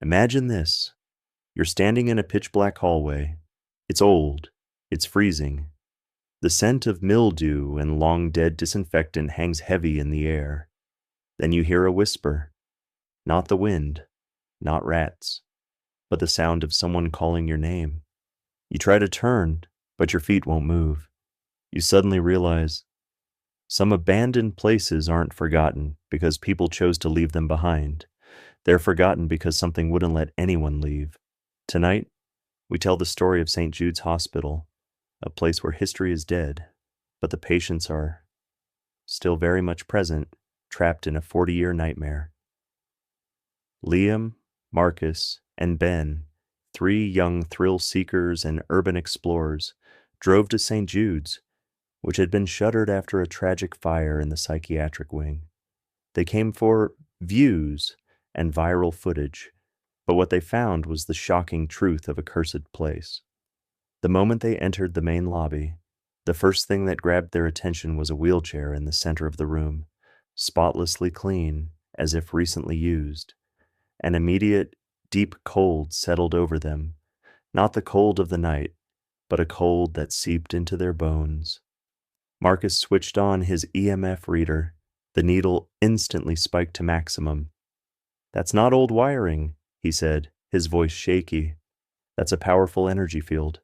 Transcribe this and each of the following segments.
Imagine this. You're standing in a pitch-black hallway. It's old. It's freezing. The scent of mildew and long-dead disinfectant hangs heavy in the air. Then you hear a whisper. Not the wind, not rats, but the sound of someone calling your name. You try to turn, but your feet won't move. You suddenly realize some abandoned places aren't forgotten because people chose to leave them behind. They're forgotten because something wouldn't let anyone leave. Tonight, we tell the story of St. Jude's Hospital, a place where history is dead, but the patients are still very much present, trapped in a 40-year nightmare. Liam, Marcus, and Ben, three young thrill-seekers and urban explorers, drove to St. Jude's, which had been shuttered after a tragic fire in the psychiatric wing. They came for views and viral footage, but what they found was the shocking truth of a cursed place. The moment they entered the main lobby, the first thing that grabbed their attention was a wheelchair in the center of the room, spotlessly clean, as if recently used. An immediate, deep cold settled over them, not the cold of the night, but a cold that seeped into their bones. Marcus switched on his EMF reader. The needle instantly spiked to maximum. "That's not old wiring," he said, his voice shaky. "That's a powerful energy field."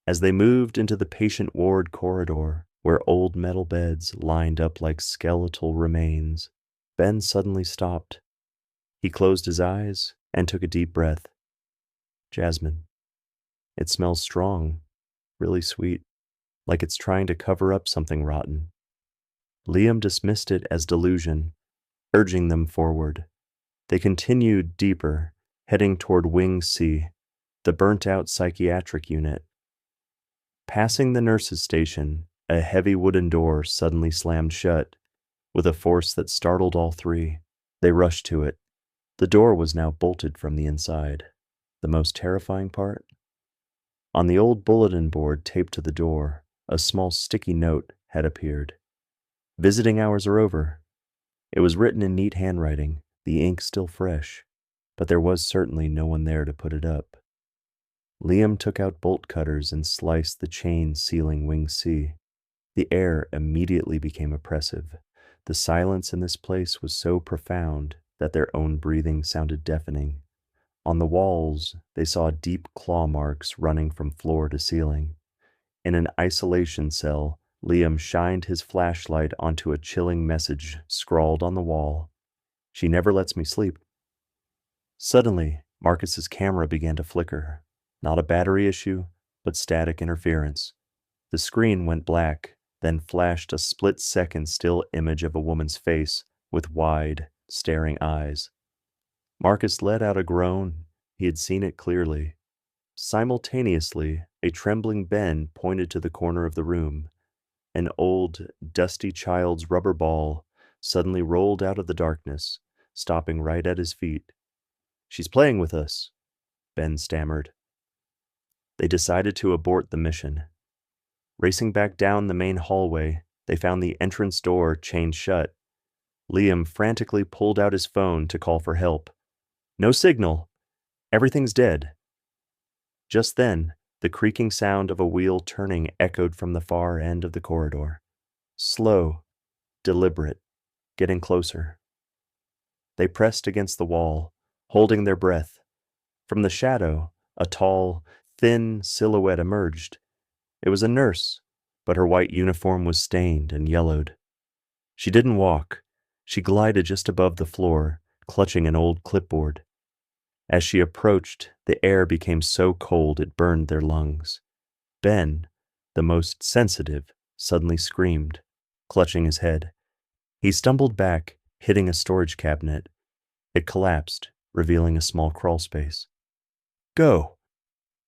As they moved into the patient ward corridor, where old metal beds lined up like skeletal remains, Ben suddenly stopped. He closed his eyes and took a deep breath. Jasmine. It smells strong, really sweet, like it's trying to cover up something rotten. Liam dismissed it as delusion, urging them forward. They continued deeper, heading toward Wing C, the burnt-out psychiatric unit. Passing the nurse's station, a heavy wooden door suddenly slammed shut, with a force that startled all three. They rushed to it. The door was now bolted from the inside. The most terrifying part? On the old bulletin board taped to the door, a small sticky note had appeared. "Visiting hours are over." It was written in neat handwriting, the ink still fresh, but there was certainly no one there to put it up. Liam took out bolt cutters and sliced the chain sealing Wing C. The air immediately became oppressive. The silence in this place was so profound that their own breathing sounded deafening. On the walls, they saw deep claw marks running from floor to ceiling. In an isolation cell, Liam shined his flashlight onto a chilling message scrawled on the wall. "She never lets me sleep." Suddenly, Marcus's camera began to flicker. Not a battery issue, but static interference. The screen went black, then flashed a split-second still image of a woman's face with wide, staring eyes. Marcus let out a groan. He had seen it clearly. Simultaneously, a trembling Ben pointed to the corner of the room. An old, dusty child's rubber ball suddenly rolled out of the darkness, stopping right at his feet. "She's playing with us," Ben stammered. They decided to abort the mission. Racing back down the main hallway, they found the entrance door chained shut. Liam frantically pulled out his phone to call for help. "No signal. Everything's dead." Just then, the creaking sound of a wheel turning echoed from the far end of the corridor. Slow, deliberate, getting closer. They pressed against the wall, holding their breath. From the shadow, a tall, thin silhouette emerged. It was a nurse, but her white uniform was stained and yellowed. She didn't walk. She glided just above the floor, clutching an old clipboard. As she approached, the air became so cold it burned their lungs. Ben, the most sensitive, suddenly screamed, clutching his head. He stumbled back, hitting a storage cabinet. It collapsed, revealing a small crawl space. "Go!"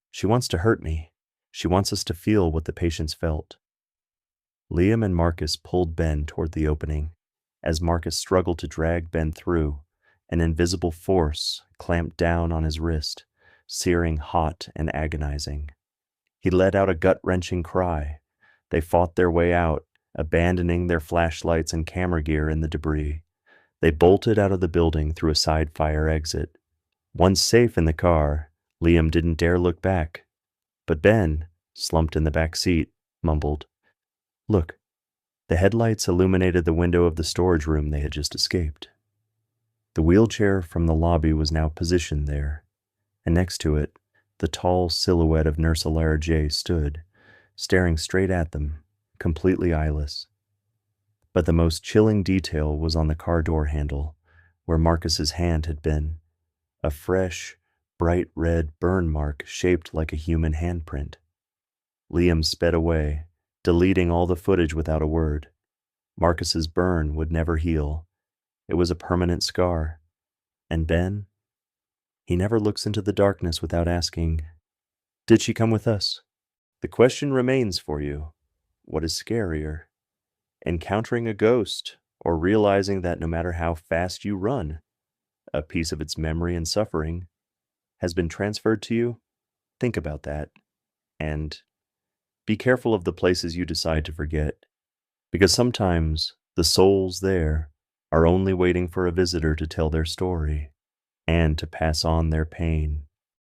"She wants to hurt me. She wants us to feel what the patients felt." Liam and Marcus pulled Ben toward the opening. As Marcus struggled to drag Ben through, an invisible force clamped down on his wrist, searing hot and agonizing. He let out a gut-wrenching cry. They fought their way out, abandoning their flashlights and camera gear in the debris. They bolted out of the building through a side fire exit. Once safe in the car, Liam didn't dare look back. But Ben, slumped in the back seat, mumbled, "Look." The headlights illuminated the window of the storage room they had just escaped. The wheelchair from the lobby was now positioned there, and next to it, the tall silhouette of Nurse Alara J stood, staring straight at them, completely eyeless. But the most chilling detail was on the car door handle, where Marcus's hand had been, a fresh, bright red burn mark shaped like a human handprint. Liam sped away, deleting all the footage without a word. Marcus's burn would never heal. It was a permanent scar. And Ben? He never looks into the darkness without asking, "Did she come with us?" The question remains for you. What is scarier? Encountering a ghost, or realizing that no matter how fast you run, a piece of its memory and suffering has been transferred to you? Think about that. And be careful of the places you decide to forget, because sometimes the souls there are only waiting for a visitor to tell their story and to pass on their pain.